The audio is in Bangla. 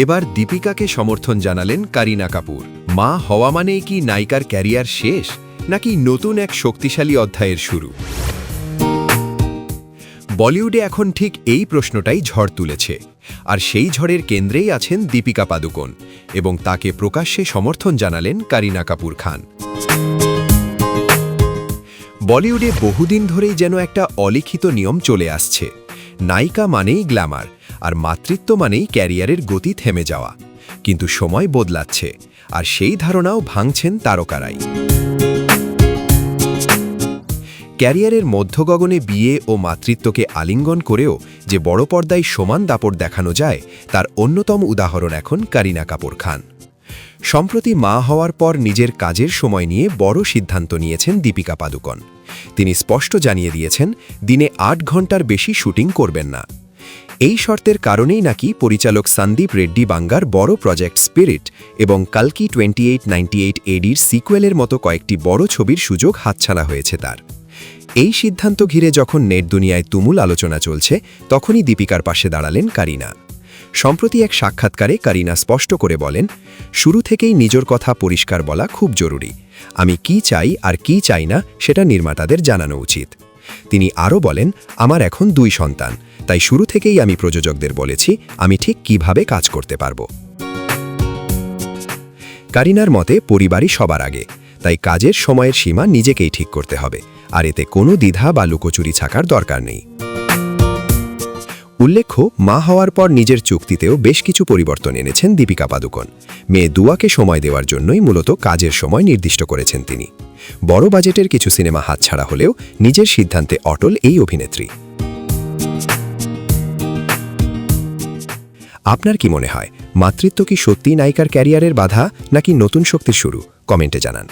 এবার দীপিকাকে সমর্থন জানালেন করিনা কাপুর। মা হওয়া মানেই কি নায়িকার ক্যারিয়ার শেষ, নাকি নতুন এক শক্তিশালী অধ্যায়ের শুরু? বলিউডে এখন ঠিক এই প্রশ্নটাই ঝড় তুলেছে, আর সেই ঝড়ের কেন্দ্রেই আছেন দীপিকা পাদুকোন, এবং তাকে প্রকাশ্যে সমর্থন জানালেন করিনা কাপুর খান। বলিউডে বহুদিন ধরেই যেন একটা অলিখিত নিয়ম চলে আসছে, নায়িকা মানেই গ্ল্যামার, আর মাতৃত্ব মানেই ক্যারিয়ারের গতি থেমে যাওয়া। কিন্তু সময় বদলাচ্ছে, আর সেই ধারণাও ভাঙছেন তারকারাই। ক্যারিয়ারের মধ্যগগনে বিয়ে ও মাতৃত্বকে আলিঙ্গন করেও যে বড় পর্দায় সমান দাপট দেখানো যায়, তার অন্যতম উদাহরণ এখন করিনা কাপুর খান। সম্প্রতি মা হওয়ার পর নিজের কাজের সময় নিয়ে বড় সিদ্ধান্ত নিয়েছেন দীপিকা পাদুকোন। তিনি স্পষ্ট জানিয়ে দিয়েছেন, দিনে 8 ঘন্টার বেশি শুটিং করবেন না। এই শর্তের কারণেই নাকি পরিচালক সন্দীপ রেড্ডি বাঙ্গার বড় প্রজেক্ট স্পিরিট এবং কালকি 2898 ADর সিকুয়েলের মতো কয়েকটি বড় ছবির সুযোগ হাতছাড়া হয়েছে তার। এই সিদ্ধান্ত ঘিরে যখন নেট দুনিয়ায় তুমুল আলোচনা চলছে, তখনই দীপিকার পাশে দাঁড়ালেন করিনা। সম্প্রতি এক সাক্ষাৎকারে করিনা স্পষ্ট করে বলেন, শুরু থেকেই নিজের কথা পরিষ্কার বলা খুব জরুরি। আমি কি চাই আর কি চাই না সেটা নির্মাতাদের জানানো উচিত। তিনি আরও বলেন, আমার এখন 2 সন্তান, তাই শুরু থেকেই আমি প্রযোজকদের বলেছি আমি ঠিক কিভাবে কাজ করতে পারব। করিনার মতে পরিবারই সবার আগে, তাই কাজের সময়ের সীমা নিজেকেই ঠিক করতে হবে, আর এতে কোনো দ্বিধা বা লুকোচুরি থাকার দরকার নেই। উল্লেখ্য, মা হওয়ার পর নিজের চুক্তিতেও বেশ কিছু পরিবর্তন এনেছেন দীপিকা পাদুকোন। মেয়ে দুয়াকে সময় দেওয়ার জন্যই মূলত কাজের সময় নির্দিষ্ট করেছেন তিনি। বড় বাজেটের কিছু সিনেমা হাতছাড়া হলেও নিজের সিদ্ধান্তে অটল এই অভিনেত্রী। আপনার কি মনে হয়, মাতৃত্ব কি সত্যিই নায়িকার ক্যারিয়ারের বাধা, নাকি নতুন শক্তির শুরু? কমেন্টে জানান।